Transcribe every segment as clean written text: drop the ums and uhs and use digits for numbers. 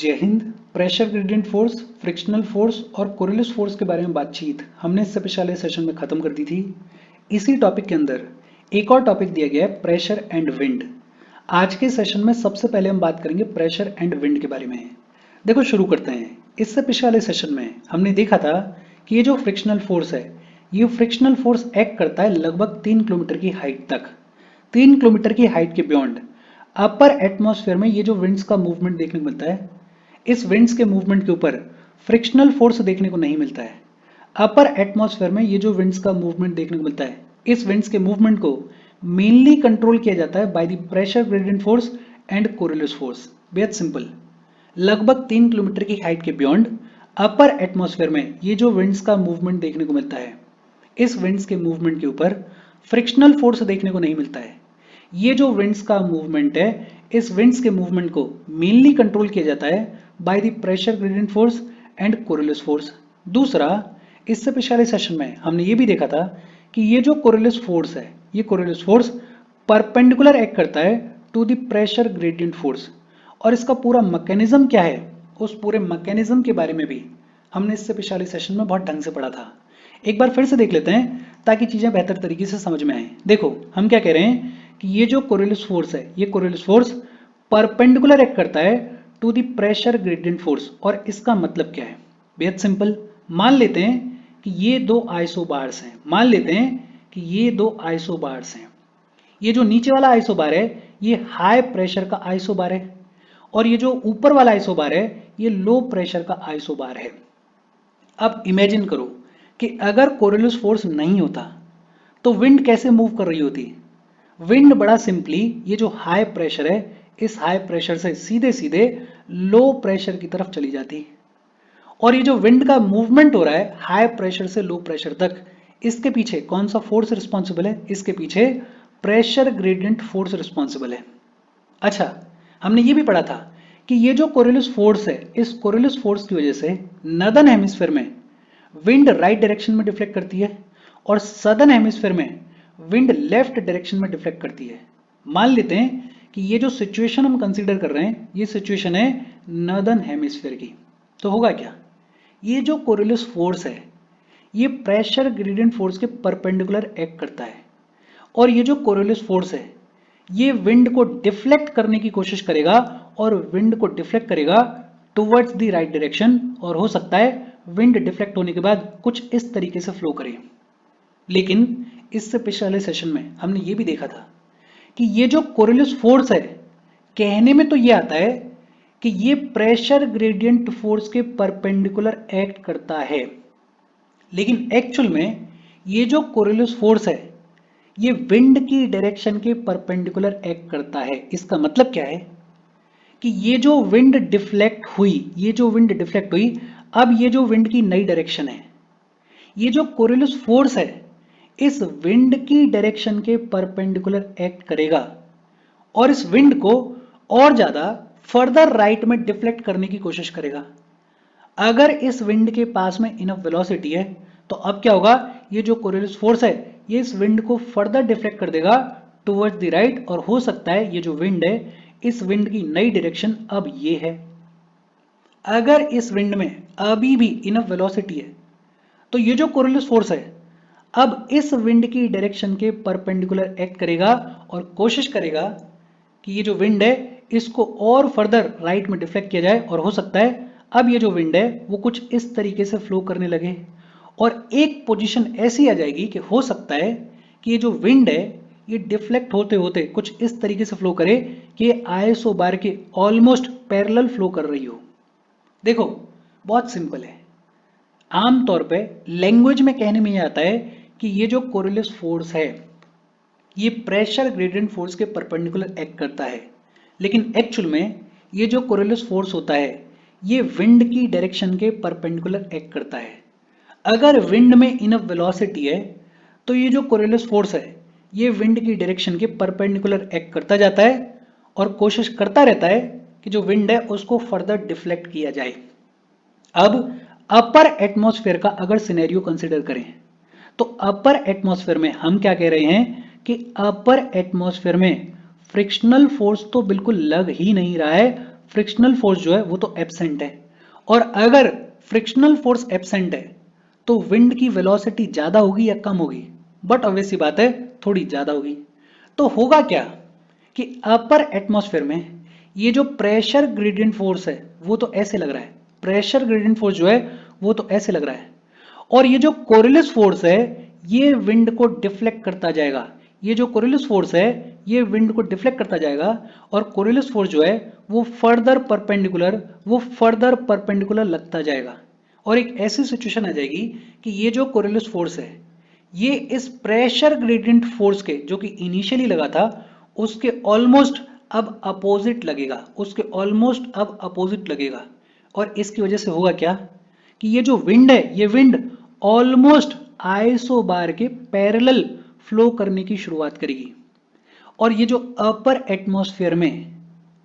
जय Hind. Pressure gradient force, frictional force और कोरिलेस force के बारे में बातचीत हमने इससे पिछले सेशन में खत्म कर दी थी। इसी टॉपिक के अंदर एक और टॉपिक दिया गया है, प्रेशर एंड विंड। आज के सेशन में सबसे पहले हम बात करेंगे प्रेशर एंड विंड के बारे में। देखो शुरू करते हैं। इससे पिछले सेशन में हमने देखा था कि ये जो फ्रिक्शनल फोर्स है, ये फ्रिक्शनल फोर्स एक्ट करता है लगभग 3 किलोमीटर की हाइट तक। 3 किलोमीटर की हाइट के बियॉन्ड अपर एटमॉस्फेयर में ये जो विंड्स का मूवमेंट देखने को मिलता है, इस विंड्स के मूवमेंट के ऊपर फ्रिक्शनल फोर्स देखने को नहीं मिलता है। अपर एटमॉस्फेयर में ये जो विंड्स का मूवमेंट देखने को मिलता है, इस विंड्स के मूवमेंट को मेनली कंट्रोल किया जाता है by the pressure gradient force and Coriolis force. बेहद सिंपल। लगभग 3 किलोमीटर की हाइट के बियॉन्ड अपर एटमॉस्फेयर में ये जो विंड्स का मूवमेंट देखने को मिलता है, इस विंड्स के मूवमेंट के ऊपर फ्रिक्शनल फोर्स देखने को नहीं मिलता है। ये जो विंड्स का मूवमेंट है, इस विंड्स के मूवमेंट को मेनली कंट्रोल किया जाता है by the pressure gradient force and Coriolis force. दूसरा, इससे पिछले सेशन में हमने ये भी देखा था कि ये जो कोरिलेस फोर्स है, ये कोरिलेस फोर्स परपेंडिकुलर एक्ट करता है to the pressure gradient force. और इसका पूरा मैकेनिज्म क्या है, उस पूरे मैकेनिज्म के बारे में भी हमने इससे पिछले सेशन में बहुत ढंग से पढ़ा था। एक बार फिर से देख लेते हैं ताकि चीजें बेहतर तरीके से समझ में आए। देखो हम क्या कह रहे हैं कि ये जो कोरिलेस फोर्स है, ये कोरिलेस फोर्स परपेंडिकुलर एक्ट करता है to the pressure gradient force. और इसका मतलब क्या है? बेहद सिंपल। मान लेते हैं कि ये दो आइसोबार्स हैं। मान लेते हैं कि ये दो आइसोबार्स हैं। ये जो नीचे वाला आइसोबार है, ये हाई प्रेशर का आइसोबार है, और ये जो ऊपर वाला आइसोबार है, ये लो प्रेशर का आइसोबार है। अब इमेजिन करो कि अगर कोरिलेस फोर्स नहीं होता तो विंड कैसे मूव कर रही होती। विंड बड़ा सिंपली, ये जो हाई प्रेशर है, इस हाई प्रेशर से सीधे सीधे लो प्रेशर की तरफ चली जाती। और ये जो विंड का मूवमेंट हो रहा है हाई प्रेशर से लो प्रेशर तक, इसके पीछे कौन सा फोर्स रिस्पॉन्सिबल है? इसके पीछे प्रेशर ग्रेडियंट फोर्स रिस्पॉन्सिबल है। अच्छा, हमने ये भी पढ़ा था कि ये जो कोरिलेस फोर्स है, इस कोरिलेस फोर्स की वजह से नॉर्दर्न हेमिस्फीयर में विंड राइट डायरेक्शन में डिफ्लेक्ट करती है और सदर्न हेमिस्फीयर में विंड लेफ्ट डायरेक्शन में डिफ्लेक्ट करती है। मान लेते हैं कि ये जो सिचुएशन हम कंसीडर कर रहे हैं, ये सिचुएशन है नॉर्दर्न हेमिस्फीयर की। तो होगा क्या? ये जो कोरिलेस फोर्स है, ये प्रेशर ग्रेडियंट फोर्स के परपेंडिकुलर एक्ट करता है। और ये जो कोरिलेस फोर्स है, ये विंड को डिफ्लेक्ट करने की कोशिश करेगा और विंड को डिफ्लेक्ट करेगा टुवर्ड्स द राइट डायरेक्शन। और हो सकता है विंड डिफ्लेक्ट होने के बाद कुछ इस तरीके से फ्लो करे। लेकिन इससे पिछले सेशन में हमने ये भी देखा था कि ये जो कोरिलेस फोर्स है, कहने में तो ये आता है कि ये प्रेशर ग्रेडियंट फोर्स के परपेंडिकुलर एक्ट करता है, लेकिन एक्चुअल में ये जो कोरिलेस फोर्स है, ये विंड की डायरेक्शन के परपेंडिकुलर एक्ट करता है। इसका मतलब क्या है कि ये जो विंड डिफ्लेक्ट हुई, ये जो विंड डिफ्लेक्ट हुई, अब ये जो विंड की नई डायरेक्शन है, ये जो कोरिलेस फोर्स है, इस विंड की डायरेक्शन के परपेंडिकुलर एक्ट करेगा और इस विंड को और ज्यादा फर्दर राइट में डिफ्लेक्ट करने की कोशिश करेगा। अगर इस विंड के पास में इनफ वेलोसिटी है तो अब क्या होगा, ये जो कोरिलेस फोर्स है, ये इस विंड को फर्दर डिफ्लेक्ट कर देगा टुवर्ड्स द राइट। और हो सकता है ये जो विंड है, इस विंड की नई डायरेक्शन अब ये है। अगर इस विंड में अभी भी इनफ वेलोसिटी है तो ये जो कोरिलेस फोर्स है, अब इस विंड की डायरेक्शन के परपेंडिकुलर एक्ट करेगा और कोशिश करेगा कि ये जो विंड है, इसको और फर्दर राइट में डिफ्लेक्ट किया जाए। और हो सकता है अब ये जो विंड है वो कुछ इस तरीके से फ्लो करने लगे और एक पोजीशन ऐसी आ जाएगी कि हो सकता है कि ये जो विंड है, ये डिफ्लेक्ट होते होते कुछ इस तरीके से फ्लो करे कि ये आइसोबार के ऑलमोस्ट पैरेलल फ्लो कर रही हो। देखो बहुत सिंपल है। आमतौर पे लैंग्वेज में कहने में ये आता है कि ये जो कोरिलेस फोर्स है, ये प्रेशर ग्रेडियंट फोर्स के परपेंडिकुलर एक्ट करता है, लेकिन एक्चुअल में ये जो कोरिलेस फोर्स होता है, ये विंड की डायरेक्शन के परपेंडिकुलर एक्ट करता है। अगर विंड में इनफ वेलोसिटी है तो ये जो कोरिलेस फोर्स है, ये विंड की डायरेक्शन के परपेंडिकुलर एक्ट करता जाता है और कोशिश करता रहता है कि जो विंड है उसको फर्दर डिफ्लेक्ट किया जाए। अब अपर एटमॉस्फेयर का अगर सिनेरियो कंसीडर करें तो अपर एटमॉस्फेयर में हम क्या कह रहे हैं कि अपर एटमॉस्फेयर में फ्रिक्शनल फोर्स तो बिल्कुल लग ही नहीं रहा है। फ्रिक्शनल फोर्स जो है वो तो एब्सेंट है, और अगर फ्रिक्शनल फोर्स एब्सेंट है तो विंड की वेलोसिटी ज्यादा होगी या कम होगी? बट ऑब्वियस सी बात है, थोड़ी ज्यादा होगी। तो होगा क्या कि अपर एटमॉस्फेयर में ये जो प्रेशर ग्रेडियंट फोर्स है वो तो ऐसे लग रहा है, प्रेशर ग्रेडियंट फोर्स जो है वो तो ऐसे लग रहा है, और ये जो कोरिलेस फोर्स है ये विंड को डिफ्लेक्ट करता जाएगा। ये जो कोरिलेस फोर्स है ये विंड को डिफ्लेक्ट करता जाएगा, और कोरिलेस फोर्स जो है वो फर्दर परपेंडिकुलर लगता जाएगा। और एक ऐसी सिचुएशन आ जाएगी कि ये जो कोरिलेस फोर्स है ये इस प्रेशर ग्रेडियंट फोर्स के जो कि इनिशियली लगा था उसके ऑलमोस्ट अब अपोजिट लगेगा, उसके ऑलमोस्ट अब अपोजिट लगेगा। और इसकी वजह से होगा क्या कि ये जो विंड है ये विंड ऑलमोस्ट आइसोबार के पैरेलल फ्लो करने की शुरुआत करेगी। और ये जो अपर एटमॉस्फेयर में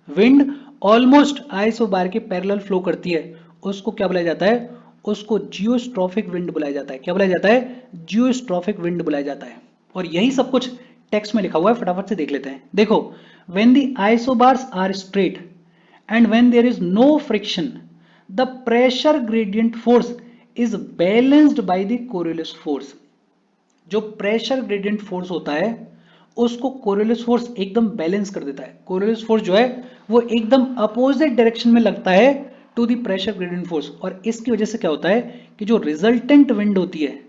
विंड ऑलमोस्ट आइसोबार के पैरेलल फ्लो करती है उसको क्या बुलाया जाता है? उसको जियोस्ट्रॉफिक विंड बुलाया जाता है। क्या बुलाया जाता है? जियोस्ट्रॉफिक विंड बुलाया जाता है। और यही सब कुछ टेक्स्ट में लिखा हुआ है, फटाफट से देख लेते हैं। देखो, when the isobars are straight and when there is no friction the pressure gradient force is balanced by the Coriolis force. जो प्रेशर ग्रेडियंट फोर्स होता है उसको कोरिलेस फोर्स एकदम बैलेंस कर देता है। कोरिलेस फोर्स जो है वो एकदम अपोजिट डायरेक्शन में लगता है to the pressure gradient force, और इसकी वजह से क्या होता है कि जो रिजल्टेंट विंड होती है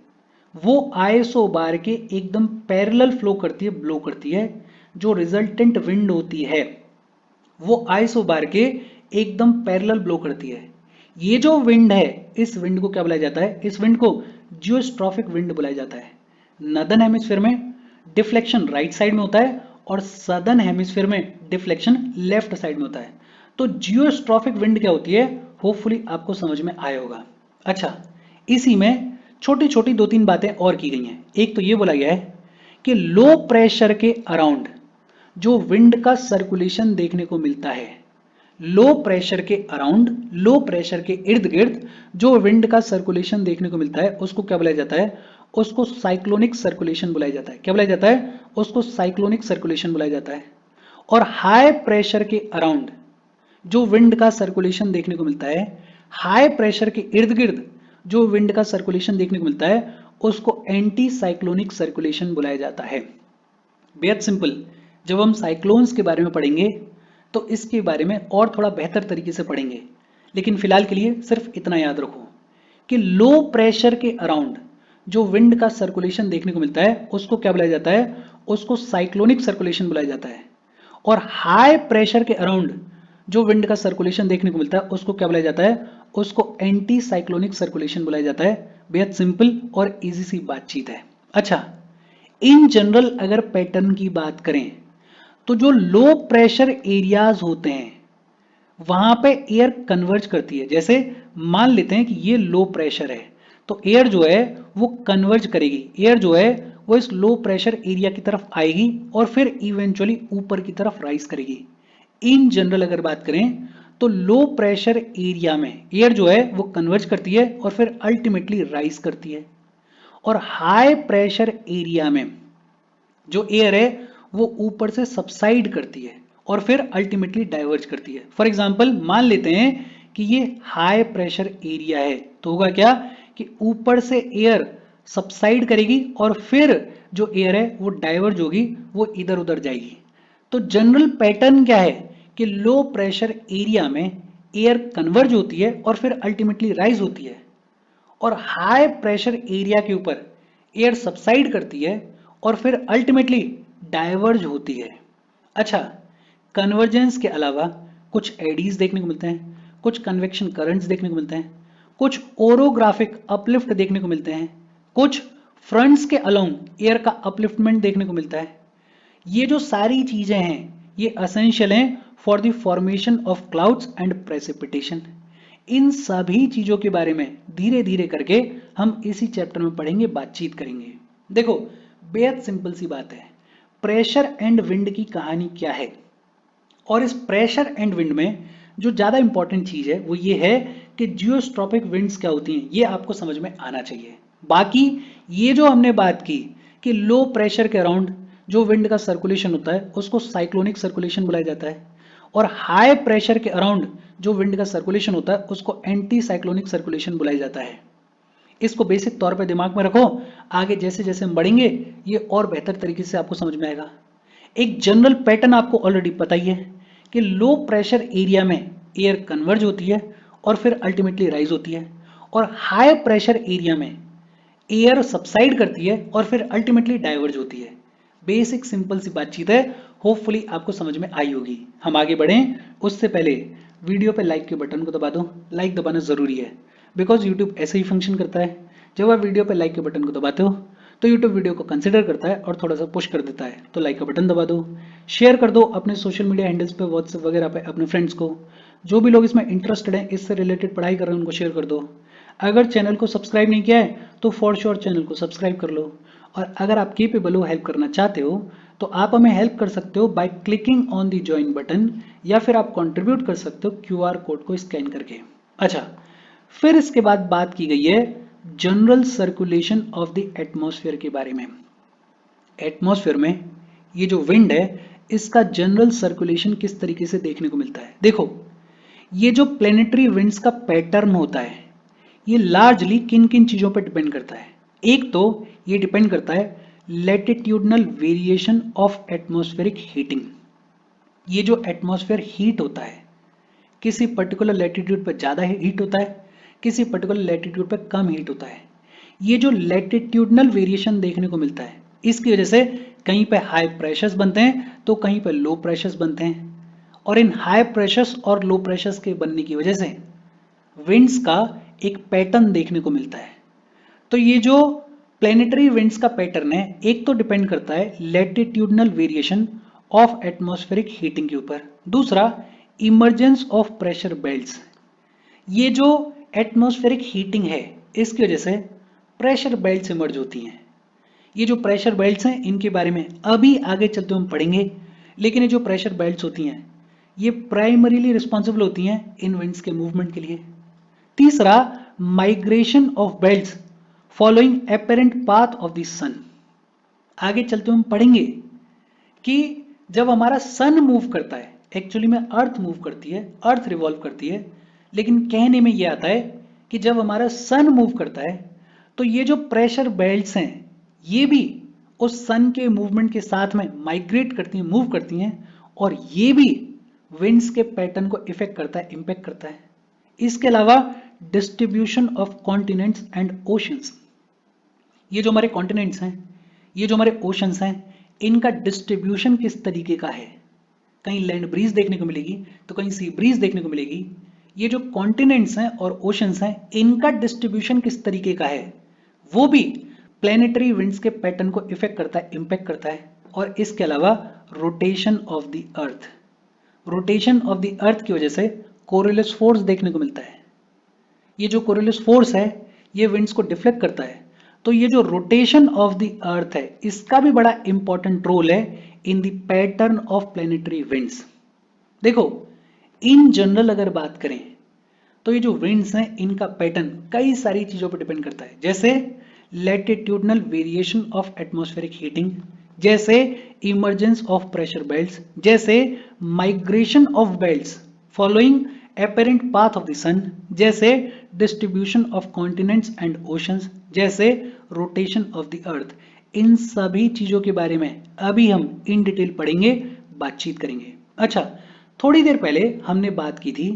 वो आईएसओ बार के एकदम पैरेलल फ्लो करती है, ब्लो करती है। जो रिजल्टेंट विंड होती है वो आईएसओ बार के एकदम पैरेलल ब्लो करती है। ये जो विंड है इस विंड को क्या बुलाया जाता है? इस विंड को जियोस्ट्रॉफिक विंड बुलाया जाता है। नॉर्दर्न हेमिस्फीयर में डिफ्लेक्शन राइट साइड में होता है और सदर्न हेमिस्फीयर में डिफ्लेक्शन लेफ्ट साइड में होता है। तो जियोस्ट्रॉफिक विंड क्या होती है, होपफुली आपको समझ में आया होगा। अच्छा, इसी में छोटी छोटी दो तीन बातें और की गई हैं। एक तो ये बोला गया है कि लो प्रेशर के अराउंड जो विंड का सर्कुलेशन देखने को मिलता है, लो प्रेशर के अराउंड, लो प्रेशर के इर्द गिर्द जो विंड का सर्कुलेशन देखने को मिलता है उसको क्या बुलाया जाता है? उसको साइक्लोनिक सर्कुलेशन बुलाया जाता है। क्या बुलाया जाता है? उसको साइक्लोनिक सर्कुलेशन बुलाया जाता है। और हाई प्रेशर के अराउंड जो विंड का सर्कुलेशन देखने को मिलता है, हाई प्रेशर के इर्द गिर्द जो विंड का सर्कुलेशन देखने को मिलता है उसको एंटी साइक्लोनिक सर्कुलेशन बुलाया जाता है। बेहद सिंपल। जब हम साइक्लोन्स के बारे में पढ़ेंगे तो इसके बारे में और थोड़ा बेहतर तरीके से पढ़ेंगे, लेकिन फिलहाल के लिए सिर्फ इतना याद रखो कि लो प्रेशर के अराउंड जो विंड का सर्कुलेशन देखने को मिलता है उसको क्या बुलाया जाता है? उसको साइक्लोनिक सर्कुलेशन बुलाया जाता है। और हाई प्रेशर के अराउंड जो विंड का सर्कुलेशन देखने को मिलता है उसको क्या बुलाया जाता है? उसको एंटी साइक्लोनिक सर्कुलेशन बुलाया जाता है। बेहद सिंपल और इजी सी बातचीत है। अच्छा, इन जनरल अगर पैटर्न की बात करें तो जो लो प्रेशर एरियाज होते हैं वहां पे एयर कन्वर्ज करती है। जैसे मान लेते हैं कि ये लो प्रेशर है तो एयर जो है वो कन्वर्ज करेगी, एयर जो है वो इस लो प्रेशर एरिया की तरफ आएगी और फिर इवेंचुअली ऊपर की तरफ राइज करेगी। इन जनरल अगर बात करें तो लो प्रेशर एरिया में एयर जो है वो कन्वर्ज करती है और फिर अल्टीमेटली राइज करती है। और हाई प्रेशर एरिया में जो एयर है वो ऊपर से सबसाइड करती है और फिर अल्टीमेटली डाइवर्ज करती है। फॉर एग्जाम्पल मान लेते हैं कि ये हाई प्रेशर एरिया है तो होगा क्या कि ऊपर से एयर सबसाइड करेगी और फिर जो एयर है वो डाइवर्ज होगी, वो इधर उधर जाएगी। तो जनरल पैटर्न क्या है कि लो प्रेशर एरिया में एयर कन्वर्ज होती है और फिर अल्टीमेटली राइज होती है, और हाई प्रेशर एरिया के ऊपर एयर सबसाइड करती है और फिर अल्टीमेटली डाइवर्ज होती है। अच्छा, कन्वर्जेंस के अलावा कुछ एडीज देखने को मिलते हैं, कुछ कन्वेक्शन करंट्स देखने को मिलते हैं, कुछ ओरोग्राफिक अपलिफ्ट देखने को मिलते हैं, कुछ फ्रंट्स के अलोंग एयर का अपलिफ्टमेंट देखने को मिलता है। ये जो सारी चीजें हैं ये असेंशियल हैं for the formation of clouds and precipitation. इन सभी चीजों के बारे में धीरे धीरे करके हम इसी चैप्टर में पढ़ेंगे, बातचीत करेंगे। देखो, बेहद सिंपल सी बात है, प्रेशर एंड विंड की कहानी क्या है, और इस प्रेशर एंड विंड में जो ज्यादा इंपॉर्टेंट चीज है वो ये है कि जियोस्ट्रॉपिक विंड्स क्या होती हैं ये आपको समझ में आना चाहिए। बाकी ये जो हमने बात की कि लो प्रेशर के अराउंड जो विंड का सर्कुलेशन होता है उसको साइक्लोनिक सर्कुलेशन बुलाया जाता है, और हाई प्रेशर के अराउंड जो विंड का सर्कुलेशन होता है उसको एंटी साइक्लोनिक सर्कुलेशन बुलाया जाता है। इसको बेसिक तौर पे दिमाग में रखो, आगे जैसे जैसे हम बढ़ेंगे ये और बेहतर तरीके से आपको समझ में आएगा। एक जनरल पैटर्न आपको ऑलरेडी पता ही है कि लो प्रेशर एरिया में एयर कन्वर्ज होती है और फिर अल्टीमेटली राइज होती है, और हाई प्रेशर एरिया में एयर सबसाइड करती है और फिर अल्टीमेटली डाइवर्ज होती है। बेसिक सिंपल सी बातचीत है, होपफुली आपको समझ में आई होगी। हम आगे बढ़ें उससे पहले वीडियो पे लाइक के बटन को दबा दो। लाइक दबाना जरूरी है बिकॉज यूट्यूब ऐसे ही फंक्शन करता है, जब आप वीडियो पे लाइक के बटन को दबाते हो तो यूट्यूब वीडियो को कंसिडर करता है और थोड़ा सा पुश कर देता है। तो लाइक का बटन दबा दो, शेयर कर दो अपने सोशल मीडिया हैंडल्स पे, व्हाट्सएप वगैरह पे अपने फ्रेंड्स को। जो भी लोग इसमें इंटरेस्टेड हैं, इससे रिलेटेड पढ़ाई कर रहे हैं, उनको शेयर कर दो। अगर चैनल को सब्सक्राइब नहीं किया है तो फॉर श्योर चैनल को सब्सक्राइब कर लो। और अगर आप केपेबल हो, हेल्प करना चाहते हो, तो आप हमें हेल्प कर सकते हो by clicking on the join button, या फिर आप कंट्रीब्यूट कर सकते हो क्यूआर कोड को स्कैन करके। अच्छा, फिर इसके बाद बात की गई है general circulation of the atmosphere के बारे में। एटमॉस्फेयर में ये जो विंड है इसका जनरल सर्कुलेशन किस तरीके से देखने को मिलता है। देखो, ये जो प्लेनेटरी विंड्स का पैटर्न होता है ये लार्जली किन किन चीजों पर डिपेंड करता है। एक तो ये डिपेंड करता है latitudinal variation of atmospheric heating. ये जो एटमॉस्फेयर हीट होता है किसी पर्टिकुलर लैटिट्यूड पर ज्यादा हीट होता है, किसी पर्टिकुलर लैटिट्यूड पर कम हीट होता है। ये जो लैटिट्यूडनल वेरिएशन देखने को मिलता है इसकी वजह से कहीं पे हाई प्रेशर्स बनते हैं तो कहीं पे लो प्रेशर्स बनते हैं, और इन हाई प्रेशर्स और लो प्रेशर्स के बनने की वजह से विंड्स का एक पैटर्न देखने को मिलता है। तो ये जो प्लेनेटरी विंड्स का पैटर्न है एक तो डिपेंड करता है latitudinal variation of atmospheric heating के ऊपर, दूसरा इमर्जेंस ऑफ प्रेशर बेल्ट्स। ये जो एटमॉस्फेरिक हीटिंग है इसकी वजह से प्रेशर बेल्ट्स इमर्ज होती हैं। ये जो प्रेशर बेल्ट्स हैं इनके बारे में अभी आगे चलते हम पढ़ेंगे, लेकिन ये जो प्रेशर बेल्ट्स होती हैं ये प्राइमरीली रिस्पॉन्सिबल होती हैं इन विंड्स के मूवमेंट के लिए। तीसरा, migration of belts following apparent path of the sun. आगे चलते हम पढ़ेंगे कि जब हमारा सन मूव करता है, एक्चुअली में अर्थ मूव करती है, अर्थ रिवॉल्व करती है, लेकिन कहने में यह आता है कि जब हमारा सन मूव करता है तो ये जो प्रेशर बेल्ट्स हैं ये भी उस सन के मूवमेंट के साथ में माइग्रेट करती हैं, मूव करती हैं, और ये भी विंड्स के पैटर्न को इफेक्ट करता है, इंपैक्ट करता है। इसके अलावा distribution of continents and oceans. ये जो हमारे कॉन्टिनेंट्स हैं, ये जो हमारे ओशंस हैं, इनका डिस्ट्रीब्यूशन किस तरीके का है। कहीं लैंड ब्रीज देखने को मिलेगी तो कहीं सी ब्रीज देखने को मिलेगी। ये जो कॉन्टिनेंट्स हैं और ओशंस हैं इनका डिस्ट्रीब्यूशन किस तरीके का है वो भी प्लेनेटरी विंड्स के पैटर्न को इफेक्ट करता है, इंपैक्ट करता है। और इसके अलावा rotation of the earth, rotation of the earth की वजह से कोरियोलिस फोर्स देखने को मिलता है। ये जो कोरियोलिस फोर्स है ये विंड्स को डिफ्लेक्ट करता है। तो ये जो रोटेशन ऑफ द अर्थ है इसका भी बड़ा इंपॉर्टेंट रोल है in the pattern of planetary winds. देखो, इन जनरल अगर बात करें तो ये जो विंड्स हैं इनका पैटर्न कई सारी चीजों पर डिपेंड करता है, जैसे latitudinal variation of atmospheric heating, जैसे इमर्जेंस ऑफ प्रेशर बेल्ट्स, जैसे migration of belts following apparent path of the sun, जैसे distribution of continents and oceans, जैसे rotation of the earth। इन सभी चीजों के बारे में अभी हम इन डिटेल पढ़ेंगे, बातचीत करेंगे। अच्छा, थोड़ी देर पहले हमने बात की थी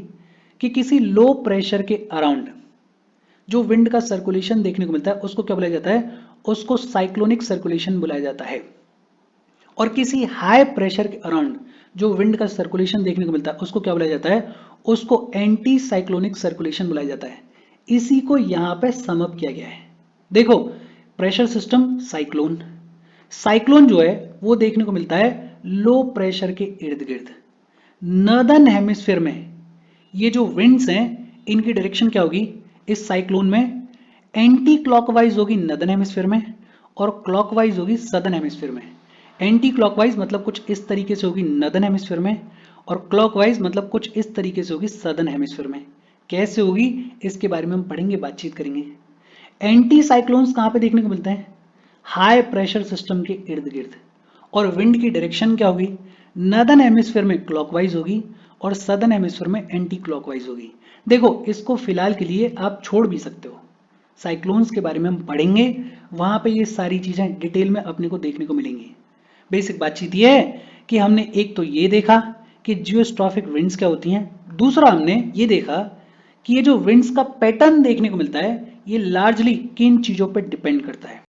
कि किसी लो प्रेशर के अराउंड जो विंड का सर्कुलेशन देखने को मिलता है उसको क्या बुलाया जाता है, उसको साइक्लोनिक सर्कुलेशन बुलाया जाता है। और किसी हाई प्रेशर के अराउंड जो विंड का सर्कुलेशन देखने को मिलता है उसको क्या बुलाया जाता है, उसको एंटी साइक्लोनिक सर्कुलेशन बुलाया जाता है। इसी को यहां पे समअप किया गया है। देखो, प्रेशर सिस्टम साइक्लोन, साइक्लोन जो है वो देखने को मिलता है लो प्रेशर के इर्द गिर्द। नॉर्दर्न हेमिस्फीयर में ये जो विंड्स हैं इनकी डायरेक्शन क्या होगी इस साइक्लोन में, एंटी क्लॉकवाइज होगी नॉर्दर्न हेमिस्फीयर में और क्लॉकवाइज होगी सदर्न हेमिस्फीयर में। एंटी क्लॉकवाइज मतलब कुछ इस तरीके से होगी नॉर्दर्न हेमिस्फीयर में, और क्लॉकवाइज मतलब कुछ इस तरीके से होगी सदर्न हेमिस्फीयर में। कैसे होगी इसके बारे में हम पढ़ेंगे, बातचीत करेंगे। एंटी साइक्लोन्स कहां पे देखने को मिलते हैं, हाई प्रेशर सिस्टम के इर्द गिर्द। और विंड की डायरेक्शन क्या होगी, नॉर्दर्न हेमिस्फीयर में क्लॉकवाइज होगी और सदर्न हेमिस्फीयर में एंटी क्लॉकवाइज होगी। देखो इसको फिलहाल के लिए आप छोड़ भी सकते हो, साइक्लोन्स के बारे में हम पढ़ेंगे, वहां पे ये सारी चीजें डिटेल में अपने को देखने को मिलेंगी। बेसिक बातचीत ये है कि हमने एक तो ये देखा कि जियोस्ट्रॉफिक विंड्स क्या होती हैं, दूसरा हमने ये देखा कि ये जो विंड्स का पैटर्न देखने को मिलता है ये लार्जली किन चीजों पर डिपेंड करता है।